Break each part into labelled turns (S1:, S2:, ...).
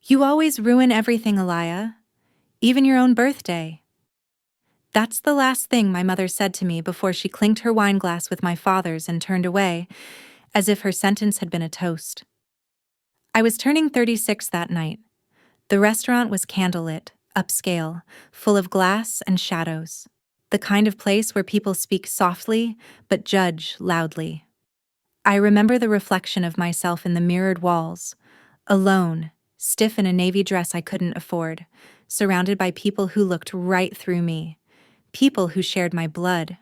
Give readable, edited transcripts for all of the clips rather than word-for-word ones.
S1: You always ruin everything, Elia. Even your own birthday. That's the last thing my mother said to me before she clinked her wine glass with my father's and turned away, as if her sentence had been a toast. I was turning 36 that night. The restaurant was candlelit, upscale, full of glass and shadows. The kind of place where people speak softly but judge loudly. I remember the reflection of myself in the mirrored walls, alone, stiff in a navy dress I couldn't afford, surrounded by people who looked right through me, people who shared my blood.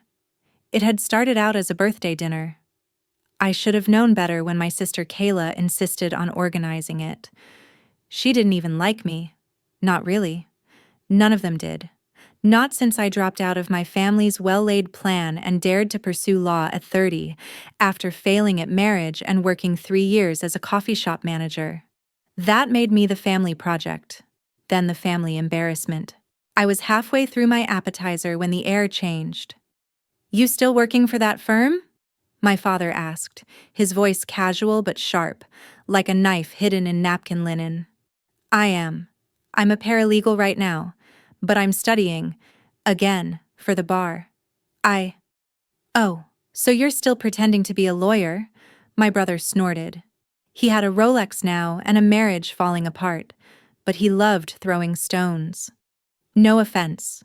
S1: It had started out as a birthday dinner. I should have known better when my sister Kayla insisted on organizing it. She didn't even like me. Not really. None of them did. Not since I dropped out of my family's well-laid plan and dared to pursue law at 30, after failing at marriage and working 3 years as a coffee shop manager. That made me the family project, then the family embarrassment. I was halfway through my appetizer when the air changed. "You still working for that firm?" my father asked, his voice casual but sharp, like a knife hidden in napkin linen. "I am. I'm a paralegal right now, but I'm studying, again, for the bar. Oh, so you're still pretending to be a lawyer?" My brother snorted. He had a Rolex now and a marriage falling apart, but he loved throwing stones. "No offense,"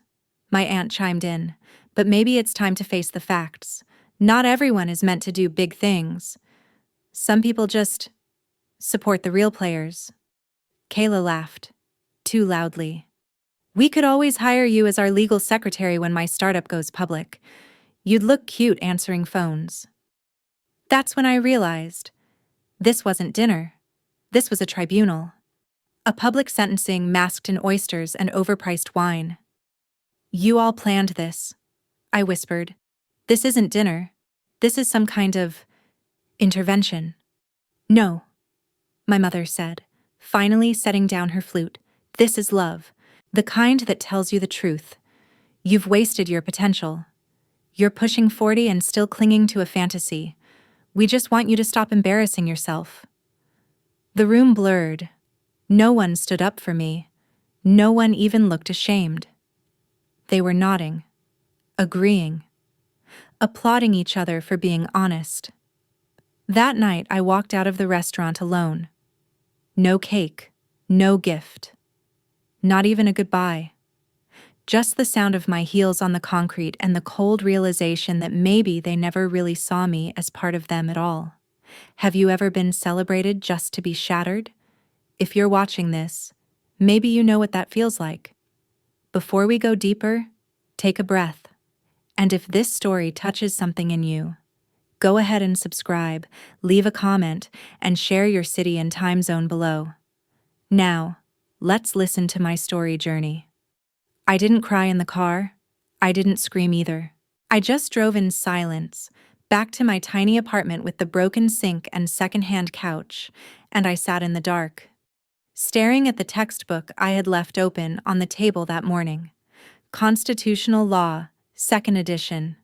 S1: my aunt chimed in, "but maybe it's time to face the facts. Not everyone is meant to do big things. Some people just support the real players." Kayla laughed, too loudly. "We could always hire you as our legal secretary when my startup goes public. You'd look cute answering phones." That's when I realized this wasn't dinner. This was a tribunal. A public sentencing masked in oysters and overpriced wine. "You all planned this," I whispered. "This isn't dinner. This is some kind of intervention." "No," my mother said, finally setting down her flute. "This is love. The kind that tells you the truth. You've wasted your potential. You're pushing 40 and still clinging to a fantasy. We just want you to stop embarrassing yourself." The room blurred. No one stood up for me. No one even looked ashamed. They were nodding, agreeing, applauding each other for being honest. That night I walked out of the restaurant alone. No cake, no gift. Not even a goodbye. Just the sound of my heels on the concrete and the cold realization that maybe they never really saw me as part of them at all. Have you ever been celebrated just to be shattered? If you're watching this, maybe you know what that feels like. Before we go deeper, take a breath. And if this story touches something in you, go ahead and subscribe, leave a comment, and share your city and time zone below. Now, let's listen to my story journey. I didn't cry in the car. I didn't scream either. I just drove in silence, back to my tiny apartment with the broken sink and secondhand couch, and I sat in the dark, staring at the textbook I had left open on the table that morning. Constitutional Law, 2nd edition.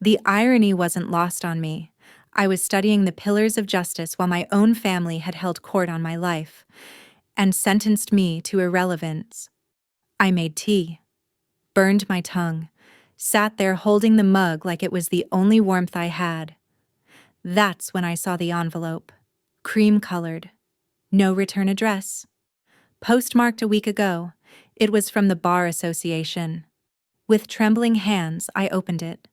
S1: The irony wasn't lost on me. I was studying the pillars of justice while my own family had held court on my life and sentenced me to irrelevance. I made tea, burned my tongue, sat there holding the mug like it was the only warmth I had. That's when I saw the envelope, cream-colored, no return address. Postmarked a week ago, it was from the Bar Association. With trembling hands, I opened it.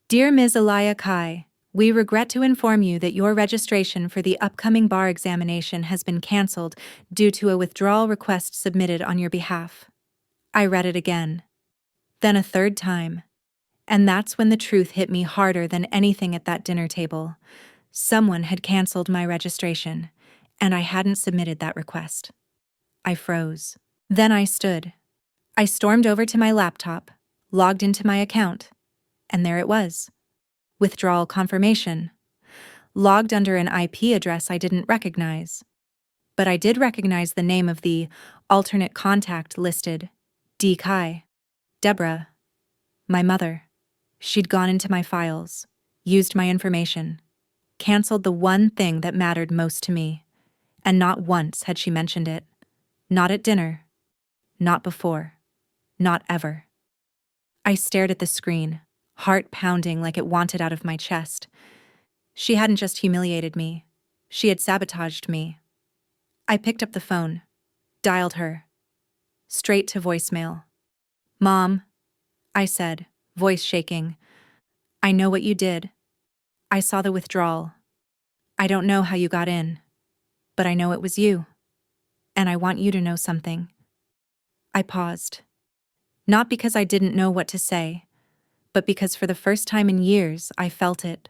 S1: "Dear Ms. Elia Kai, we regret to inform you that your registration for the upcoming bar examination has been canceled due to a withdrawal request submitted on your behalf." I read it again, then a third time, and that's when the truth hit me harder than anything at that dinner table. Someone had canceled my registration, and I hadn't submitted that request. I froze. Then I stood. I stormed over to my laptop, logged into my account, and there it was. Withdrawal confirmation. Logged under an IP address I didn't recognize. But I did recognize the name of the alternate contact listed. D. Kai. Deborah. My mother. She'd gone into my files, used my information, canceled the one thing that mattered most to me, and not once had she mentioned it. Not at dinner. Not before. Not ever. I stared at the screen, heart pounding like it wanted out of my chest. She hadn't just humiliated me. She had sabotaged me. I picked up the phone, dialed her. Straight to voicemail. "Mom," I said, voice shaking. "I know what you did. I saw the withdrawal. I don't know how you got in, but I know it was you. And I want you to know something." I paused. Not because I didn't know what to say, but because for the first time in years I felt it.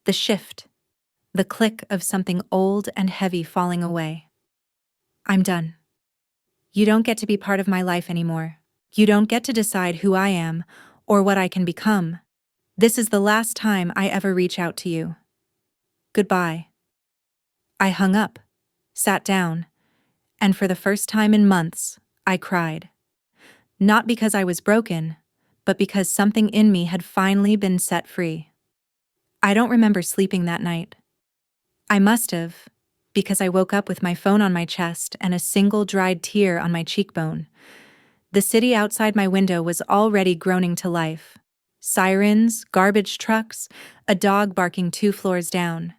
S1: The shift. The click of something old and heavy falling away. "I'm done. You don't get to be part of my life anymore. You don't get to decide who I am or what I can become. This is the last time I ever reach out to you. Goodbye." I hung up, sat down, and for the first time in months, I cried. Not because I was broken, but because something in me had finally been set free. I don't remember sleeping that night. I must have, because I woke up with my phone on my chest and a single dried tear on my cheekbone. The city outside my window was already groaning to life. Sirens, garbage trucks, a dog barking 2 floors down.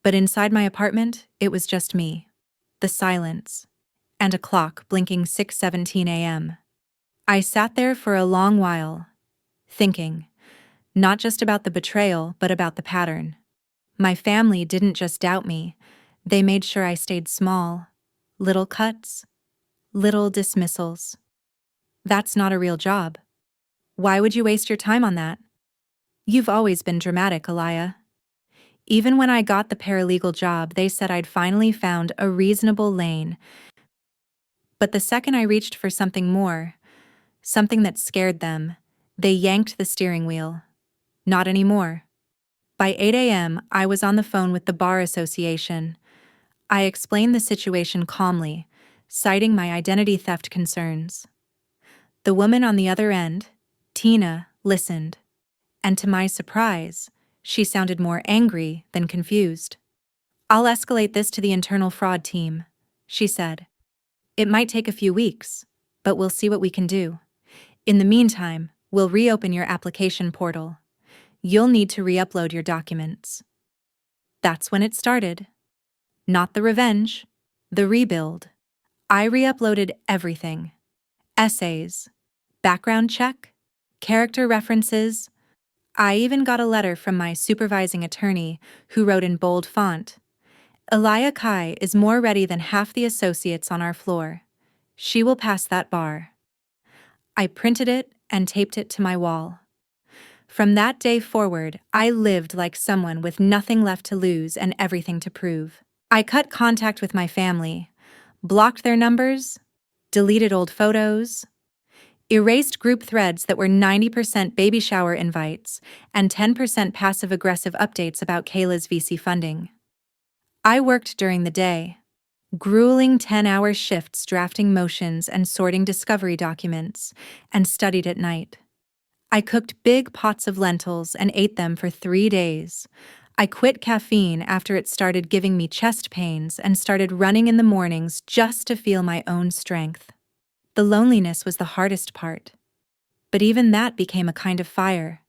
S1: But inside my apartment, it was just me, the silence, and a clock blinking 6:17 a.m. I sat there for a long while, thinking, not just about the betrayal, but about the pattern. My family didn't just doubt me, they made sure I stayed small. Little cuts, little dismissals. That's not a real job. Why would you waste your time on that? You've always been dramatic, Alaya. Even when I got the paralegal job, they said I'd finally found a reasonable lane. But the second I reached for something more, something that scared them, they yanked the steering wheel. Not anymore. By 8 a.m., I was on the phone with the Bar Association. I explained the situation calmly, citing my identity theft concerns. The woman on the other end, Tina, listened. And to my surprise, she sounded more angry than confused. "I'll escalate this to the internal fraud team," she said. "It might take a few weeks, but we'll see what we can do. In the meantime, we'll reopen your application portal. You'll need to re-upload your documents." That's when it started. Not the revenge, the rebuild. I re-uploaded everything. Essays, background check, character references. I even got a letter from my supervising attorney who wrote in bold font, "Alaya Kai is more ready than half the associates on our floor. She will pass that bar." I printed it and taped it to my wall. From that day forward, I lived like someone with nothing left to lose and everything to prove. I cut contact with my family, blocked their numbers, deleted old photos, erased group threads that were 90% baby shower invites and 10% passive-aggressive updates about Kayla's VC funding. I worked during the day, grueling 10-hour shifts drafting motions and sorting discovery documents, and studied at night. I cooked big pots of lentils and ate them for 3 days. I quit caffeine after it started giving me chest pains and started running in the mornings just to feel my own strength. The loneliness was the hardest part. But even that became a kind of fire.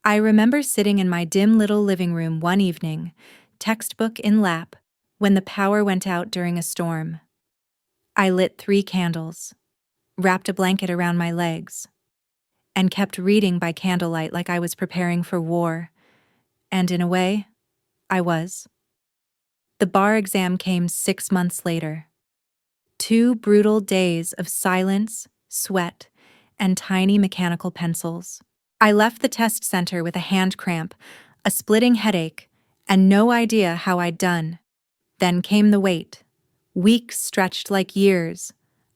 S1: I remember sitting in my dim little living room one evening, textbook in lap, when the power went out during a storm. I lit 3 candles, wrapped a blanket around my legs, and kept reading by candlelight like I was preparing for war. And in a way, I was. The bar exam came 6 months later. 2 brutal days of silence, sweat, and tiny mechanical pencils. I left the test center with a hand cramp, a splitting headache, and no idea how I'd done. Then came the wait. Weeks stretched like years.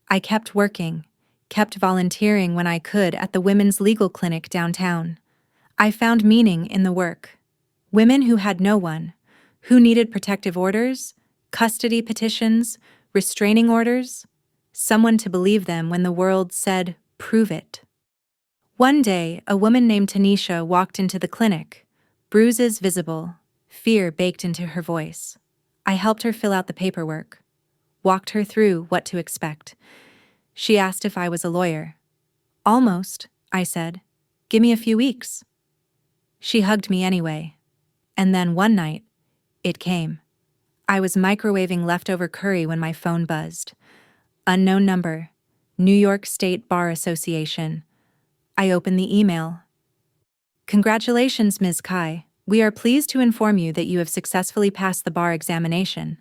S1: I kept working, kept volunteering when I could at the women's legal clinic downtown. I found meaning in the work. Women who had no one, who needed protective orders, custody petitions, restraining orders, someone to believe them when the world said, "Prove it." One day, a woman named Tanisha walked into the clinic, bruises visible, fear baked into her voice. I helped her fill out the paperwork. walked her through what to expect. She asked if I was a lawyer. Almost, I said. Give me a few weeks. She hugged me anyway. And then one night, it came. I was microwaving leftover curry when my phone buzzed. Unknown number. New York State Bar Association. I opened the email. Congratulations, Ms. Kai. We are pleased to inform you that you have successfully passed the bar examination.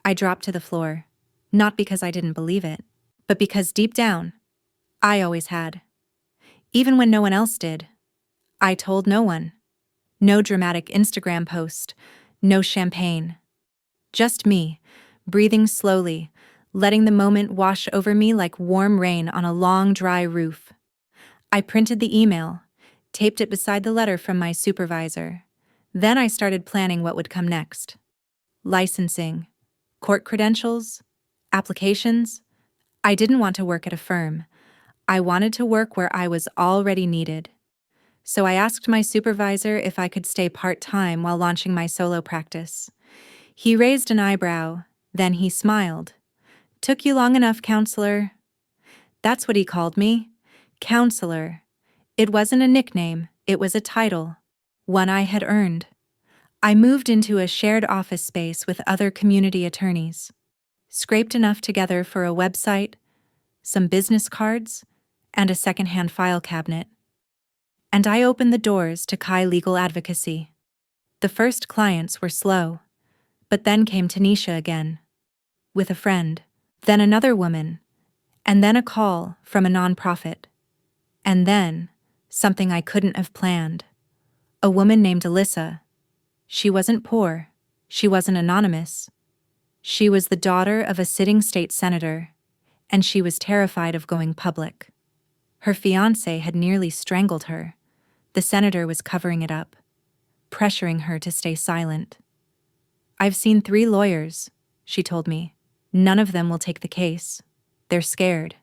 S1: I dropped to the floor. Not because I didn't believe it, but because deep down, I always had. Even when no one else did. I told no one. No dramatic Instagram post. No champagne. Just me, breathing slowly, letting the moment wash over me like warm rain on a long, dry roof. I printed the email, taped it beside the letter from my supervisor. Then I started planning what would come next. Licensing, court credentials, applications. I didn't want to work at a firm. I wanted to work where I was already needed. So I asked my supervisor if I could stay part-time while launching my solo practice. He raised an eyebrow, then he smiled. Took you long enough, counselor. That's what he called me. Counselor. It wasn't a nickname, it was a title. One I had earned. I moved into a shared office space with other community attorneys. Scraped enough together for a website, some business cards, and a secondhand file cabinet. And I opened the doors to Kai Legal Advocacy. The first clients were slow, but then came Tanisha again. With a friend, then another woman, and then a call from a nonprofit. And then, something I couldn't have planned. A woman named Alyssa. She wasn't poor. She wasn't anonymous. She was the daughter of a sitting state senator, and she was terrified of going public. Her fiancé had nearly strangled her. The senator was covering it up, pressuring her to stay silent. I've seen 3 lawyers, she told me. None of them will take the case. They're scared.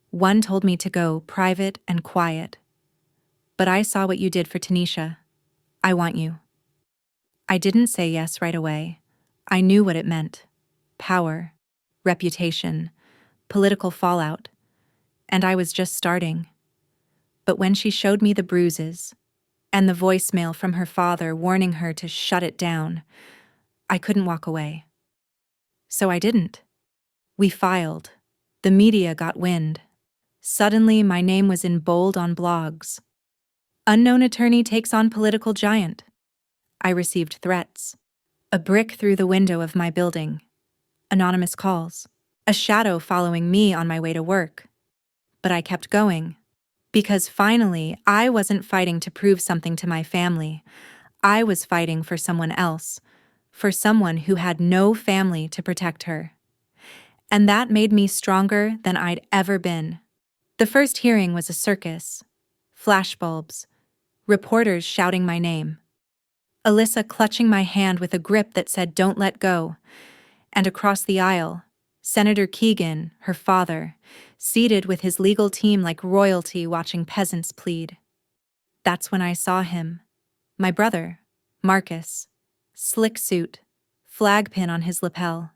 S1: One told me to go private and quiet. But I saw what you did for Tanisha. I want you. I didn't say yes right away. I knew what it meant. Power, reputation, political fallout. And I was just starting. But when she showed me the bruises, and the voicemail from her father warning her to shut it down, I couldn't walk away. So I didn't. We filed. The media got wind. Suddenly, my name was in bold on blogs. Unknown attorney takes on political giant. I received threats. A brick through the window of my building. Anonymous calls. A shadow following me on my way to work. But I kept going. Because finally, I wasn't fighting to prove something to my family. I was fighting for someone else. For someone who had no family to protect her. And that made me stronger than I'd ever been. The first hearing was a circus. Flashbulbs. Reporters shouting my name. Alyssa clutching my hand with a grip that said, "Don't let go." And across the aisle, Senator Keegan, her father, seated with his legal team like royalty watching peasants plead. That's when I saw him. My brother, Marcus. Slick suit, flag pin on his lapel.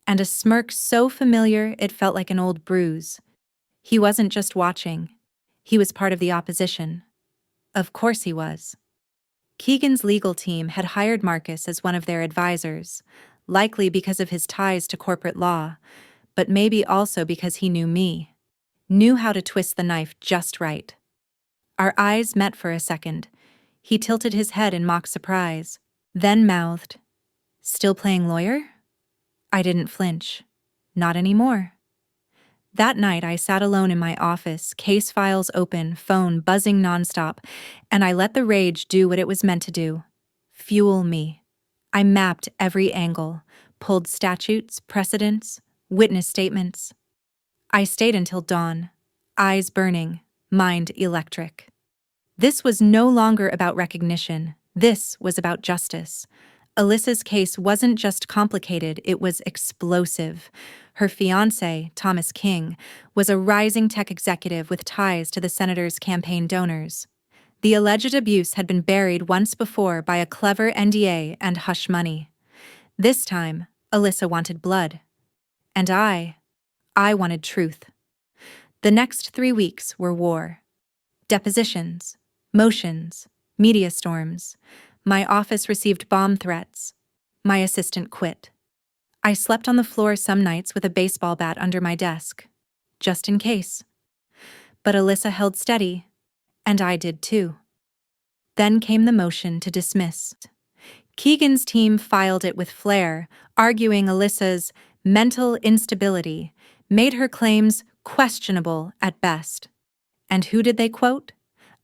S1: And a smirk so familiar it felt like an old bruise. He wasn't just watching. He was part of the opposition. Of course he was. Keegan's legal team had hired Marcus as one of their advisors, likely because of his ties to corporate law, but maybe also because he knew me. Knew how to twist the knife just right. Our eyes met for a second. He tilted his head in mock surprise, then mouthed, "Still playing lawyer?" I didn't flinch. Not anymore. That night I sat alone in my office, case files open, phone buzzing nonstop, and I let the rage do what it was meant to do. Fuel me. I mapped every angle, pulled statutes, precedents, witness statements. I stayed until dawn, eyes burning, mind electric. This was no longer about recognition. This was about justice. Alyssa's case wasn't just complicated, it was explosive. Her fiancé, Thomas King, was a rising tech executive with ties to the senator's campaign donors. The alleged abuse had been buried once before by a clever NDA and hush money. This time, Alyssa wanted blood. And I wanted truth. The next 3 weeks were war. Depositions, motions, media storms. My office received bomb threats. My assistant quit. I slept on the floor some nights with a baseball bat under my desk, just in case. But Alyssa held steady, and I did too. Then came the motion to dismiss. Keegan's team filed it with flair, arguing Alyssa's mental instability made her claims questionable at best. And who did they quote?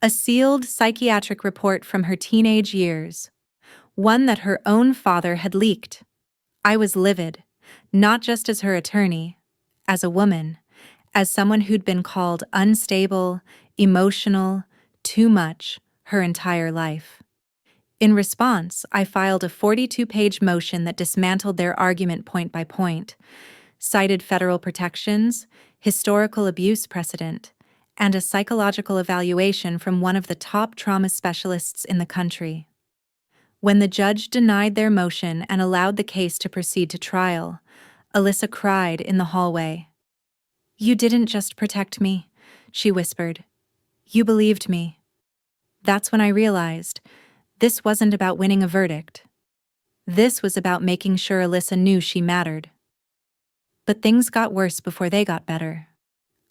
S1: A sealed psychiatric report from her teenage years, one that her own father had leaked. I was livid, not just as her attorney, as a woman, as someone who'd been called unstable, emotional, too much her entire life. In response, I filed a 42-page motion that dismantled their argument point by point, cited federal protections, historical abuse precedent, and a psychological evaluation from one of the top trauma specialists in the country. When the judge denied their motion and allowed the case to proceed to trial, Alyssa cried in the hallway. "You didn't just protect me," she whispered. "You believed me." That's when I realized this wasn't about winning a verdict. This was about making sure Alyssa knew she mattered. But things got worse before they got better.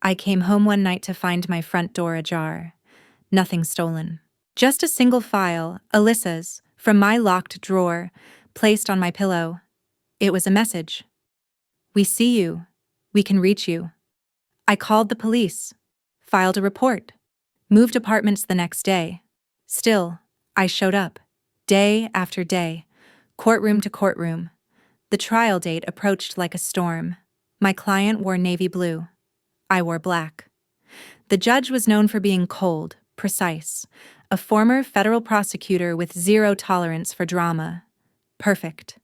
S1: I came home one night to find my front door ajar. Nothing stolen. Just a single file, Alyssa's, from my locked drawer, placed on my pillow. It was a message. "We see you. We can reach you." I called the police, filed a report, moved apartments the next day. Still, I showed up, day after day, courtroom to courtroom. The trial date approached like a storm. My client wore navy blue. I wore black. The judge was known for being cold, precise, a former federal prosecutor with zero tolerance for drama. Perfect.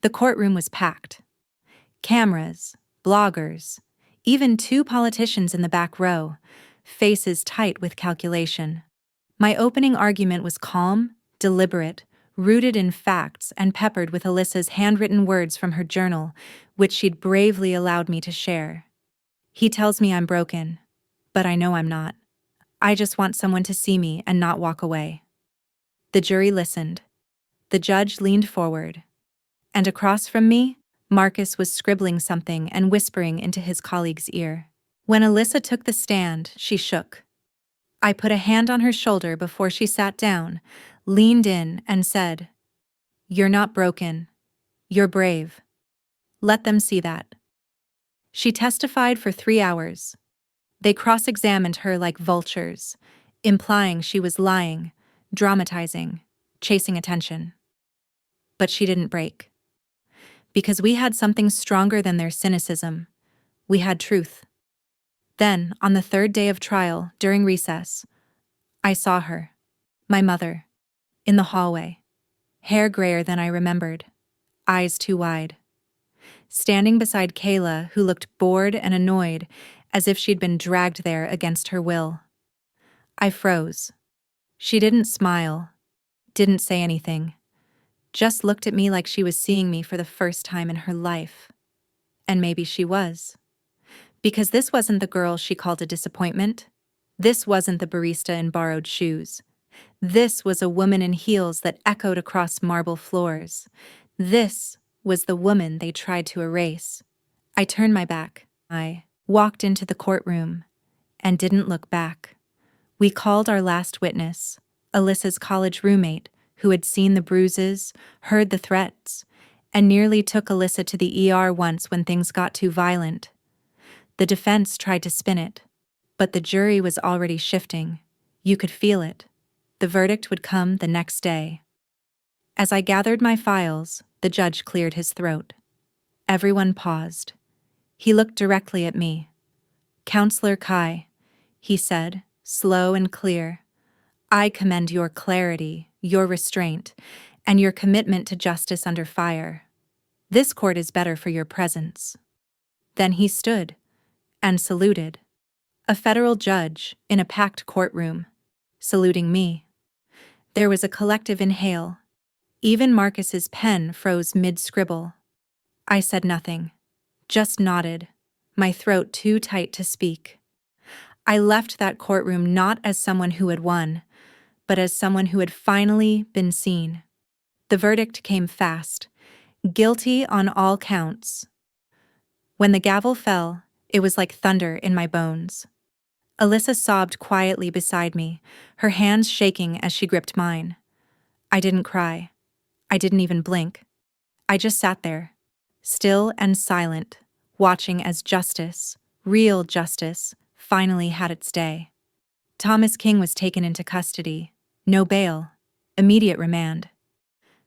S1: The courtroom was packed. Cameras, bloggers, even 2 politicians in the back row, faces tight with calculation. My opening argument was calm, deliberate, rooted in facts and peppered with Alyssa's handwritten words from her journal, which she'd bravely allowed me to share. "He tells me I'm broken, but I know I'm not. I just want someone to see me and not walk away." The jury listened. The judge leaned forward. And across from me, Marcus was scribbling something and whispering into his colleague's ear. When Alyssa took the stand, she shook. I put a hand on her shoulder before she sat down, leaned in, and said, "You're not broken. You're brave. Let them see that." She testified for 3 hours. They cross-examined her like vultures, implying she was lying, dramatizing, chasing attention. But she didn't break. Because we had something stronger than their cynicism. We had truth. Then, on the 3rd day of trial, during recess, I saw her, my mother, in the hallway, hair grayer than I remembered, eyes too wide. Standing beside Kayla, who looked bored and annoyed, as if she'd been dragged there against her will. I froze. She didn't smile, didn't say anything, just looked at me like she was seeing me for the first time in her life. And maybe she was. Because this wasn't the girl she called a disappointment. This wasn't the barista in borrowed shoes. This was a woman in heels that echoed across marble floors. This was the woman they tried to erase. I turned my back. I walked into the courtroom and didn't look back. We called our last witness, Alyssa's college roommate, who had seen the bruises, heard the threats, and nearly took Alyssa to the ER once when things got too violent. The defense tried to spin it, but the jury was already shifting. You could feel it. The verdict would come the next day. As I gathered my files, the judge cleared his throat. Everyone paused. He looked directly at me. "Counselor Kai," he said, slow and clear, "I commend your clarity, your restraint, and your commitment to justice under fire. This court is better for your presence." Then he stood and saluted. A federal judge in a packed courtroom, saluting me. There was a collective inhale. Even Marcus's pen froze mid-scribble. I said nothing, just nodded, my throat too tight to speak. I left that courtroom not as someone who had won, but as someone who had finally been seen. The verdict came fast, guilty on all counts. When the gavel fell, it was like thunder in my bones. Alyssa sobbed quietly beside me, her hands shaking as she gripped mine. I didn't cry. I didn't even blink. I just sat there, still and silent, watching as justice, real justice, finally had its day. Thomas King was taken into custody. No bail. Immediate remand.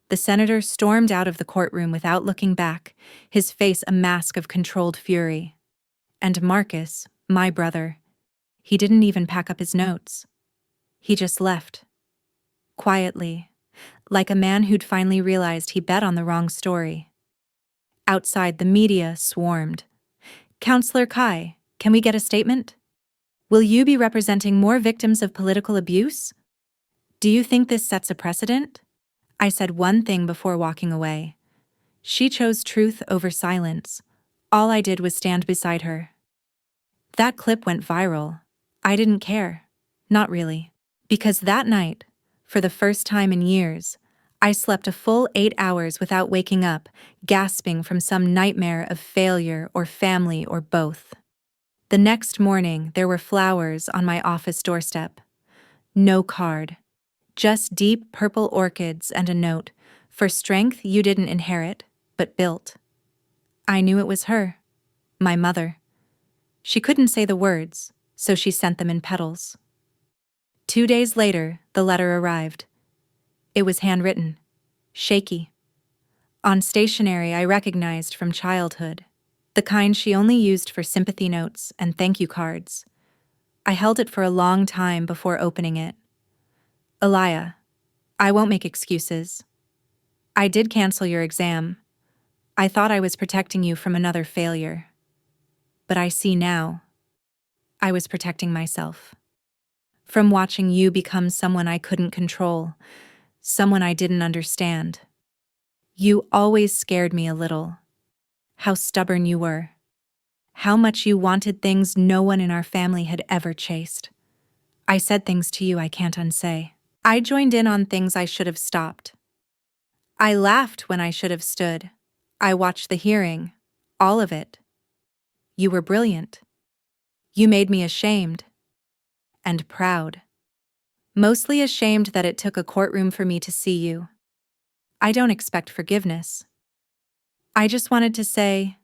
S1: The senator stormed out of the courtroom without looking back, his face a mask of controlled fury. And Marcus, my brother, he didn't even pack up his notes. He just left. Quietly, like a man who'd finally realized he bet on the wrong story. Outside, the media swarmed. Counselor Kai, can we get a statement? Will you be representing more victims of political abuse? Do you think this sets a precedent? I said one thing before walking away. She chose truth over silence. All I did was stand beside her. That clip went viral. I didn't care. Not really. Because that night, for the first time in years, I slept a full 8 hours without waking up, gasping from some nightmare of failure or family or both. The next morning, there were flowers on my office doorstep. No card. Just deep purple orchids and a note, for strength you didn't inherit, but built. I knew it was her, my mother. She couldn't say the words, so she sent them in petals. 2 days later, the letter arrived. It was handwritten, shaky. On stationery I recognized from childhood, the kind she only used for sympathy notes and thank you cards. I held it for a long time before opening it. Elia, I won't make excuses. I did cancel your exam. I thought I was protecting you from another failure. But I see now. I was protecting myself. From watching you become someone I couldn't control, someone I didn't understand. You always scared me a little. How stubborn you were. How much you wanted things no one in our family had ever chased. I said things to you I can't unsay. I joined in on things I should have stopped. I laughed when I should have stood. I watched the hearing, all of it. You were brilliant. You made me ashamed. And proud. Mostly ashamed that it took a courtroom for me to see you. I don't expect forgiveness. I just wanted to say,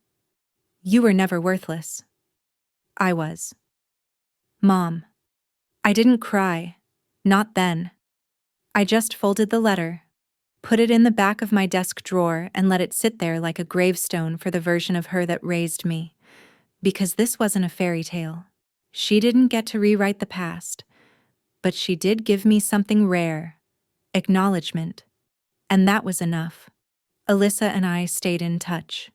S1: you were never worthless. I was. Mom. I didn't cry. Not then. I just folded the letter, put it in the back of my desk drawer, and let it sit there like a gravestone for the version of her that raised me. Because this wasn't a fairy tale. She didn't get to rewrite the past, but she did give me something rare, acknowledgement. And that was enough. Alyssa and I stayed in touch.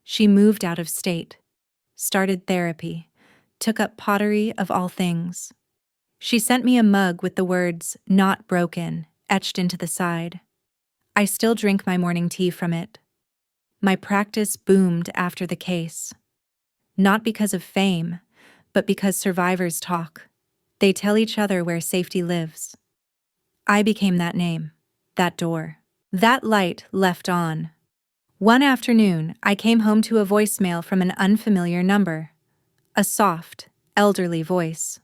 S1: She moved out of state, started therapy, took up pottery of all things. She sent me a mug with the words, "Not broken," etched into the side. I still drink my morning tea from it. My practice boomed after the case. Not because of fame, but because survivors talk. They tell each other where safety lives. I became that name, that door. That light left on. One afternoon, I came home to a voicemail from an unfamiliar number. A soft, elderly voice.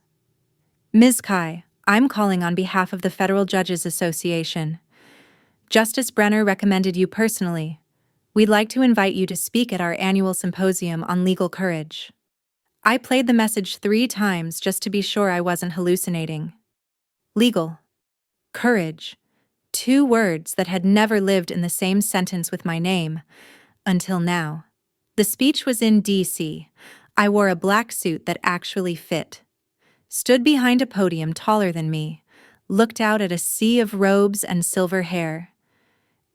S1: Ms. Kai, I'm calling on behalf of the Federal Judges Association. Justice Brenner recommended you personally. We'd like to invite you to speak at our annual symposium on legal courage. I played the message 3 times just to be sure I wasn't hallucinating. Legal. Courage. 2 words that had never lived in the same sentence with my name, until now. The speech was in D.C. I wore a black suit that actually fit. Stood behind a podium taller than me, looked out at a sea of robes and silver hair.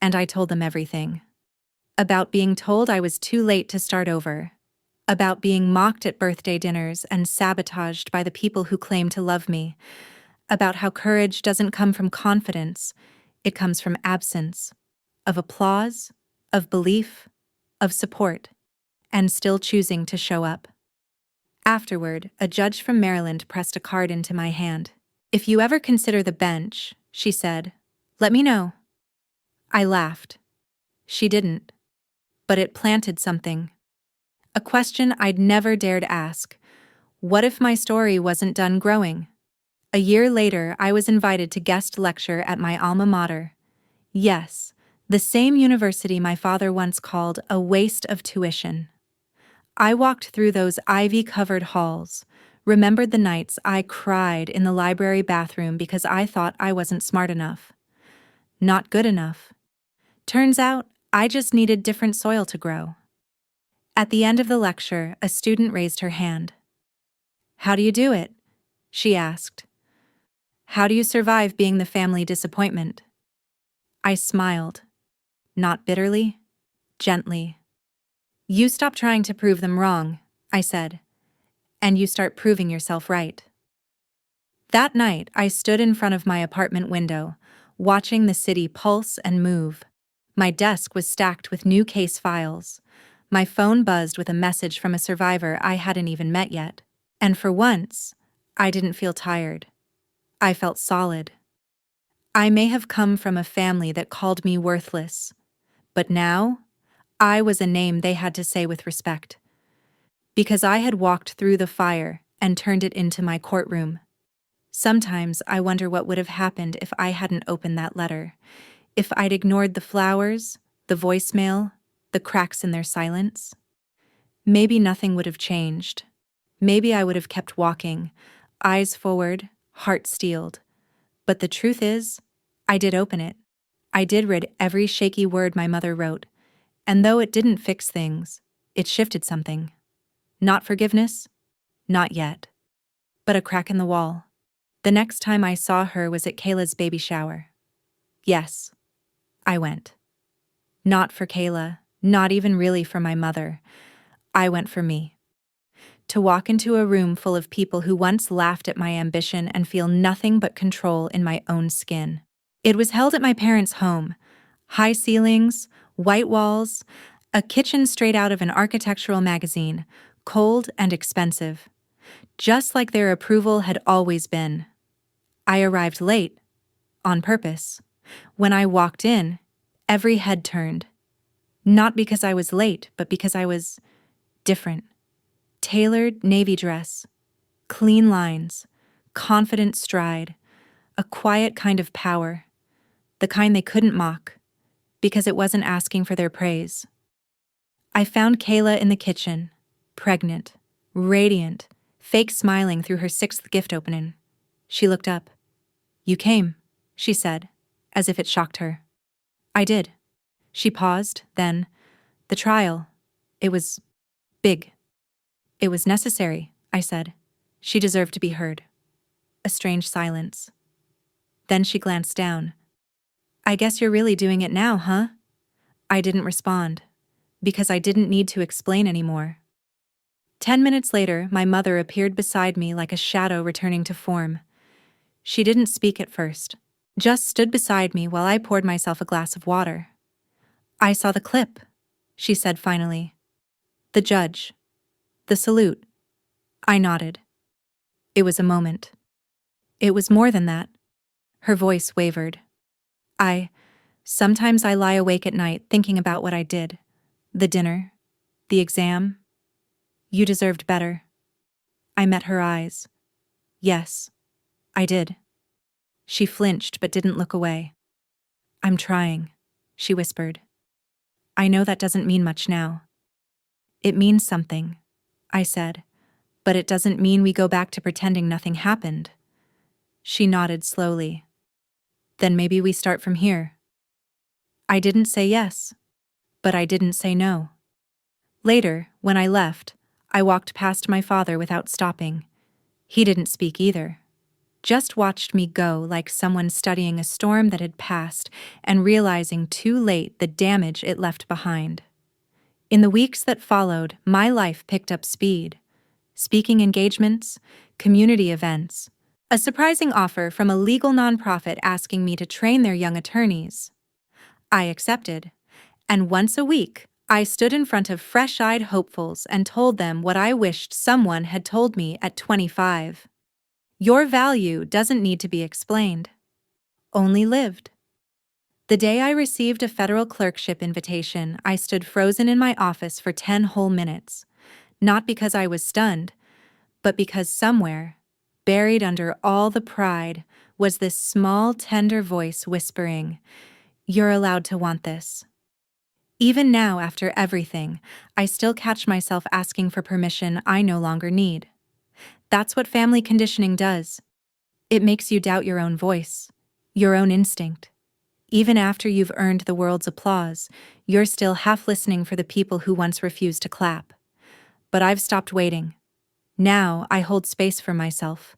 S1: And I told them everything. About being told I was too late to start over. About being mocked at birthday dinners and sabotaged by the people who claim to love me. About how courage doesn't come from confidence, it comes from absence. Of applause, of belief, of support. and still choosing to show up. Afterward, a judge from Maryland pressed a card into my hand. "If you ever consider the bench," she said, "let me know." I laughed. She didn't. But it planted something. A question I'd never dared ask. What if my story wasn't done growing? A year later, I was invited to guest lecture at my alma mater. Yes, the same university my father once called a waste of tuition. I walked through those ivy-covered halls, remembered the nights I cried in the library bathroom because I thought I wasn't smart enough. Not good enough. Turns out, I just needed different soil to grow. At the end of the lecture, a student raised her hand. "How do you do it?" she asked. "How do you survive being the family disappointment?" I smiled. Not bitterly, gently. "You stop trying to prove them wrong," I said, "and you start proving yourself right." That night, I stood in front of my apartment window, watching the city pulse and move. My desk was stacked with new case files. My phone buzzed with a message from a survivor I hadn't even met yet. And for once, I didn't feel tired. I felt solid. I may have come from a family that called me worthless, but now, I was a name they had to say with respect. Because I had walked through the fire and turned it into my courtroom. Sometimes I wonder what would have happened if I hadn't opened that letter, if I'd ignored the flowers, the voicemail, the cracks in their silence. Maybe nothing would have changed. Maybe I would have kept walking, eyes forward, heart steeled. But the truth is, I did open it. I did read every shaky word my mother wrote, and though it didn't fix things, it shifted something. Not forgiveness? Not yet. But a crack in the wall. The next time I saw her was at Kayla's baby shower. Yes, I went. Not for Kayla, not even really for my mother. I went for me. To walk into a room full of people who once laughed at my ambition and feel nothing but control in my own skin. It was held at my parents' home. High ceilings, white walls, a kitchen straight out of an architectural magazine, cold and expensive. Just like their approval had always been. I arrived late, on purpose. When I walked in, every head turned. Not because I was late, but because I was different. Tailored navy dress, clean lines, confident stride, a quiet kind of power, the kind they couldn't mock, because it wasn't asking for their praise. I found Kayla in the kitchen, pregnant, radiant, fake smiling through her 6th gift opening. She looked up. "You came," she said, as if it shocked her. "I did." She paused, then, "The trial. It was big." "It was necessary," I said. She deserved to be heard. A strange silence. Then she glanced down. "I guess you're really doing it now, huh?" I didn't respond, because I didn't need to explain anymore. 10 minutes later, my mother appeared beside me like a shadow returning to form. She didn't speak at first, just stood beside me while I poured myself a glass of water. "I saw the clip," she said finally. "The judge. The salute." I nodded. It was a moment. It was more than that. Her voice wavered. Sometimes I lie awake at night thinking about what I did. The dinner. The exam. You deserved better. I met her eyes. Yes, I did. She flinched but didn't look away. "I'm trying," she whispered. "I know that doesn't mean much now." "It means something," I said, "but it doesn't mean we go back to pretending nothing happened." She nodded slowly. "Then maybe we start from here." I didn't say yes, but I didn't say no. Later, when I left, I walked past my father without stopping. He didn't speak either. Just watched me go like someone studying a storm that had passed and realizing too late the damage it left behind. In the weeks that followed, my life picked up speed. Speaking engagements, community events, a surprising offer from a legal nonprofit asking me to train their young attorneys. I accepted, and once a week, I stood in front of fresh-eyed hopefuls and told them what I wished someone had told me at 25. Your value doesn't need to be explained, only lived. The day I received a federal clerkship invitation, I stood frozen in my office for 10 whole minutes, not because I was stunned, but because somewhere, buried under all the pride, was this small, tender voice whispering, "You're allowed to want this." Even now, after everything, I still catch myself asking for permission I no longer need. That's what family conditioning does. It makes you doubt your own voice, your own instinct. Even after you've earned the world's applause, you're still half listening for the people who once refused to clap. But I've stopped waiting. Now I hold space for myself,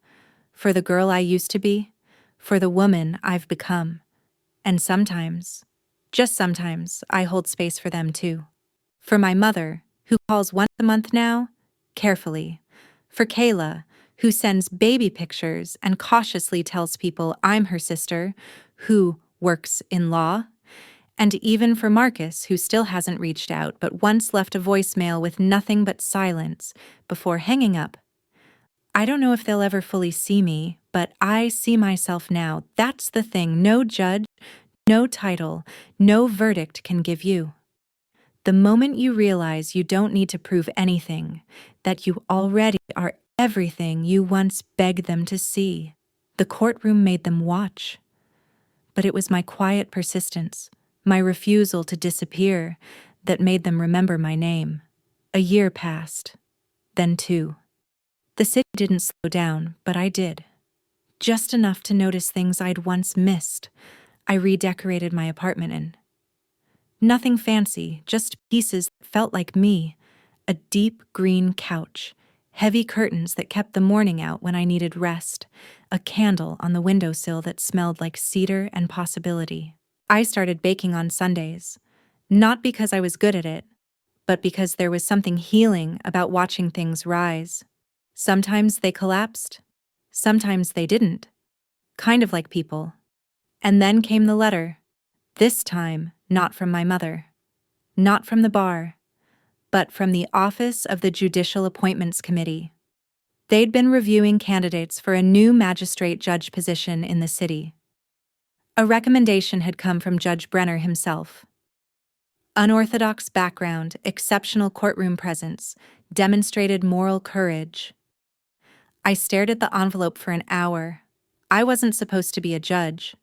S1: for the girl I used to be, for the woman I've become. And sometimes, just sometimes, I hold space for them too. For my mother, who calls once a month now, carefully. For Kayla, who sends baby pictures and cautiously tells people I'm her sister, who works in law. And even for Marcus, who still hasn't reached out but once left a voicemail with nothing but silence before hanging up. I don't know if they'll ever fully see me, but I see myself now. That's the thing. No judge, no title, no verdict can give you. The moment you realize you don't need to prove anything, that you already are everything you once begged them to see. The courtroom made them watch. But it was my quiet persistence, my refusal to disappear, that made them remember my name. A year passed. Then 2. The city didn't slow down, but I did. Just enough to notice things I'd once missed. I redecorated my apartment in. Nothing fancy, just pieces that felt like me. A deep green couch, heavy curtains that kept the morning out when I needed rest, a candle on the windowsill that smelled like cedar and possibility. I started baking on Sundays, not because I was good at it, but because there was something healing about watching things rise. Sometimes they collapsed, sometimes they didn't, kind of like people. And then came the letter. This time, not from my mother, not from the bar, but from the Office of the Judicial Appointments Committee. They'd been reviewing candidates for a new magistrate judge position in the city. A recommendation had come from Judge Brenner himself. Unorthodox background, exceptional courtroom presence, demonstrated moral courage. I stared at the envelope for an hour. I wasn't supposed to be a judge.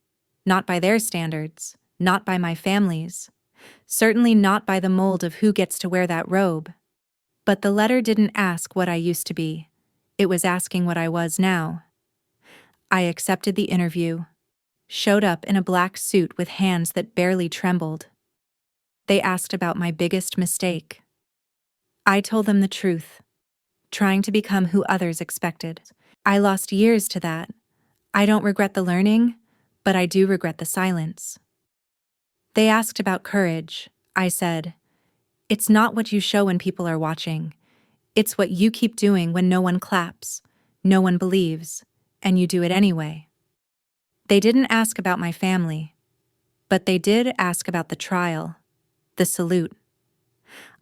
S1: Not by their standards, not by my family's. Certainly not by the mold of who gets to wear that robe. But the letter didn't ask what I used to be. It was asking what I was now. I accepted the interview, showed up in a black suit with hands that barely trembled. They asked about my biggest mistake. I told them the truth, trying to become who others expected. I lost years to that. I don't regret the learning, but I do regret the silence. They asked about courage. I said, "It's not what you show when people are watching. It's what you keep doing when no one claps, no one believes, and you do it anyway." They didn't ask about my family, but they did ask about the trial, the salute.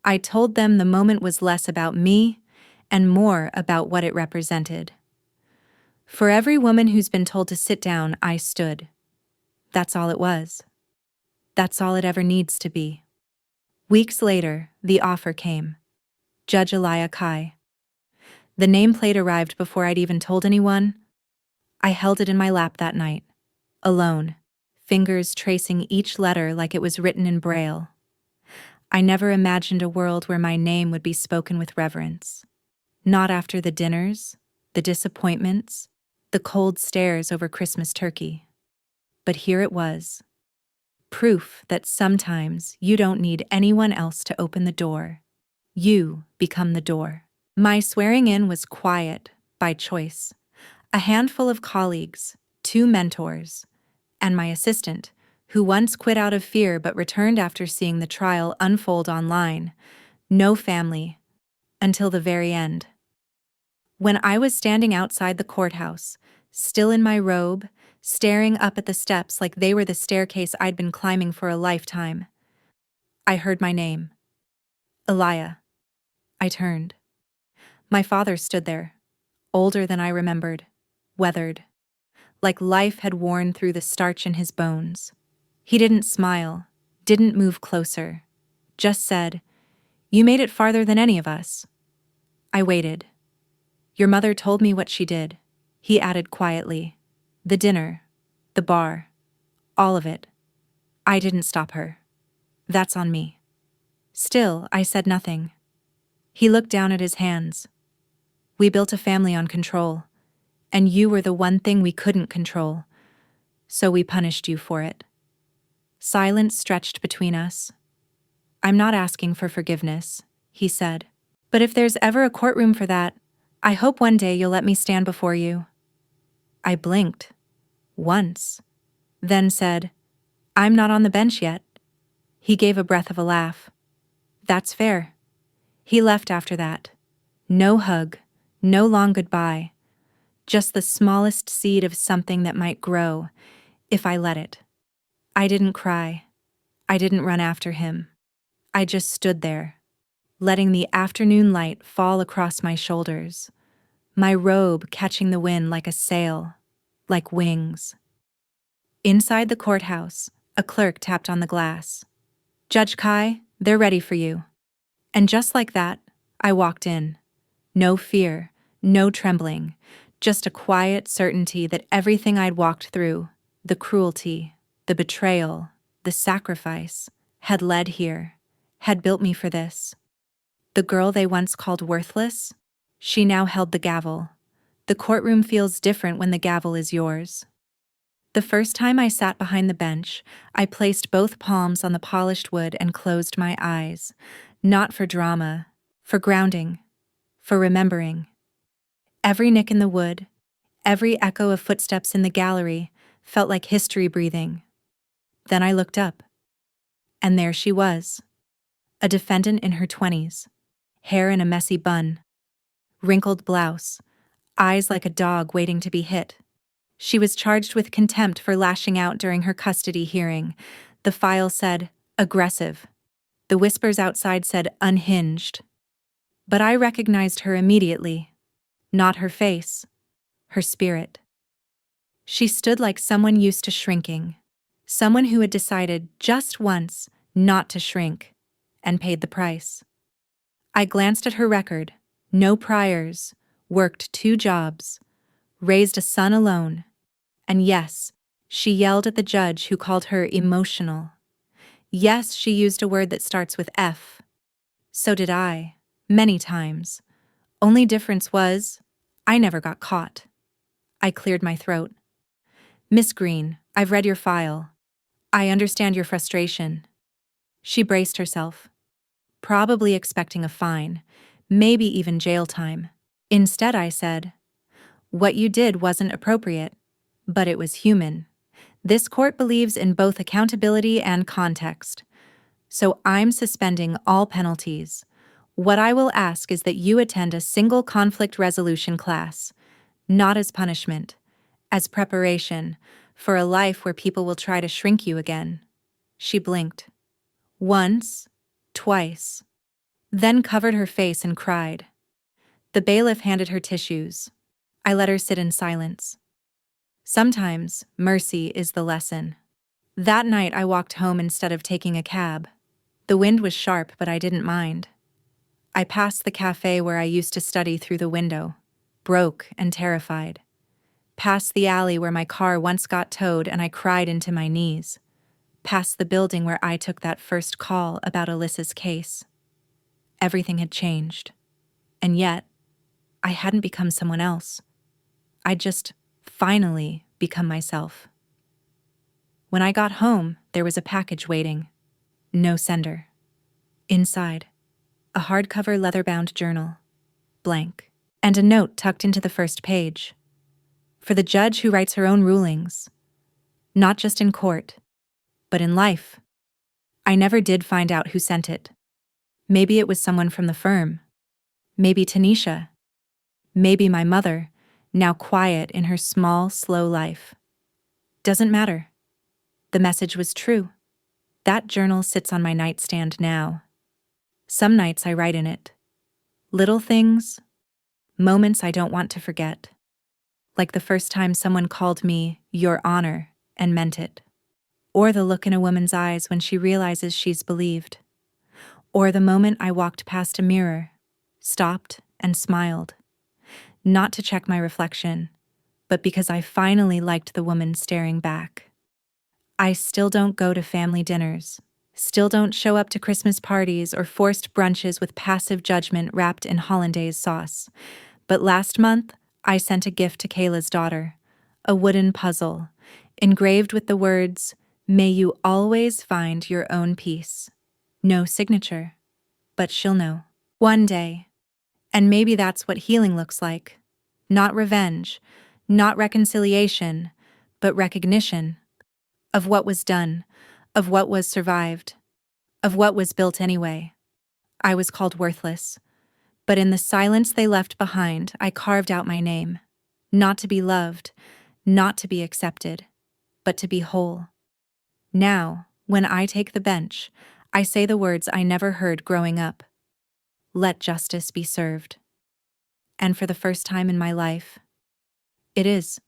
S1: I told them the moment was less about me and more about what it represented. For every woman who's been told to sit down, I stood. That's all it was. That's all it ever needs to be. Weeks later, the offer came. Judge Elia Kai. The nameplate arrived before I'd even told anyone. I held it in my lap that night, alone, fingers tracing each letter like it was written in Braille. I never imagined a world where my name would be spoken with reverence. Not after the dinners, the disappointments, the cold stares over Christmas turkey. But here it was. Proof that sometimes you don't need anyone else to open the door. You become the door. My swearing in was quiet, by choice. A handful of colleagues, 2 mentors, and my assistant, who once quit out of fear but returned after seeing the trial unfold online. No family, until the very end. When I was standing outside the courthouse, still in my robe, staring up at the steps like they were the staircase I'd been climbing for a lifetime, I heard my name. Elia. I turned. My father stood there, older than I remembered, weathered, like life had worn through the starch in his bones. He didn't smile, didn't move closer, just said, "You made it farther than any of us." I waited. "Your mother told me what she did," he added quietly. "The dinner, the bar, all of it. I didn't stop her. That's on me." Still, I said nothing. He looked down at his hands. "We built a family on control, and you were the one thing we couldn't control, so we punished you for it." Silence stretched between us. "I'm not asking for forgiveness," he said. "But if there's ever a courtroom for that, I hope one day you'll let me stand before you." I blinked. Once. Then said, "I'm not on the bench yet." He gave a breath of a laugh. "That's fair." He left after that. No hug, no long goodbye. Just the smallest seed of something that might grow, if I let it. I didn't cry. I didn't run after him. I just stood there, letting the afternoon light fall across my shoulders, my robe catching the wind like a sail, like wings. Inside the courthouse, a clerk tapped on the glass. "Judge Kai, they're ready for you." And just like that, I walked in. No fear, no trembling, just a quiet certainty that everything I'd walked through, the cruelty, the betrayal, the sacrifice, had led here, had built me for this. The girl they once called worthless, she now held the gavel. The courtroom feels different when the gavel is yours. The first time I sat behind the bench, I placed both palms on the polished wood and closed my eyes, not for drama, for grounding, for remembering. Every nick in the wood, every echo of footsteps in the gallery felt like history breathing. Then I looked up, and there she was, a defendant in her 20s, hair in a messy bun, wrinkled blouse, eyes like a dog waiting to be hit. She was charged with contempt for lashing out during her custody hearing. The file said, aggressive. The whispers outside said, unhinged. But I recognized her immediately. Not her face, her spirit. She stood like someone used to shrinking, someone who had decided just once not to shrink, and paid the price. I glanced at her record, no priors, worked 2 jobs, raised a son alone, and yes, she yelled at the judge who called her emotional. Yes, she used a word that starts with F. So did I, many times. Only difference was, I never got caught. I cleared my throat. "Miss Green, I've read your file. I understand your frustration." She braced herself, probably expecting a fine, maybe even jail time. Instead, I said, "What you did wasn't appropriate, but it was human. This court believes in both accountability and context. So I'm suspending all penalties. What I will ask is that you attend a single conflict resolution class, not as punishment, as preparation for a life where people will try to shrink you again." She blinked. Once, twice, then covered her face and cried. The bailiff handed her tissues. I let her sit in silence. Sometimes, mercy is the lesson. That night I walked home instead of taking a cab. The wind was sharp, but I didn't mind. I passed the cafe where I used to study through the window, broke and terrified. Past the alley where my car once got towed and I cried into my knees. Past the building where I took that first call about Alyssa's case. Everything had changed. And yet, I hadn't become someone else. I'd just finally become myself. When I got home, there was a package waiting. No sender. Inside, a hardcover leather-bound journal, blank, and a note tucked into the first page. For the judge who writes her own rulings, not just in court, but in life. I never did find out who sent it. Maybe it was someone from the firm. Maybe Tanisha. Maybe my mother, now quiet in her small, slow life. Doesn't matter. The message was true. That journal sits on my nightstand now. Some nights I write in it. Little things, moments I don't want to forget. Like the first time someone called me Your Honor and meant it. Or the look in a woman's eyes when she realizes she's believed. Or the moment I walked past a mirror, stopped and smiled. Not to check my reflection, but because I finally liked the woman staring back. I still don't go to family dinners, still don't show up to Christmas parties or forced brunches with passive judgment wrapped in hollandaise sauce. But last month, I sent a gift to Kayla's daughter, a wooden puzzle, engraved with the words, "May you always find your own peace." No signature, but she'll know. One day. And maybe that's what healing looks like. Not revenge, not reconciliation, but recognition of what was done, of what was survived, of what was built anyway. I was called worthless, but in the silence they left behind, I carved out my name. Not to be loved, not to be accepted, but to be whole. Now, when I take the bench, I say the words I never heard growing up. Let justice be served. And for the first time in my life, it is.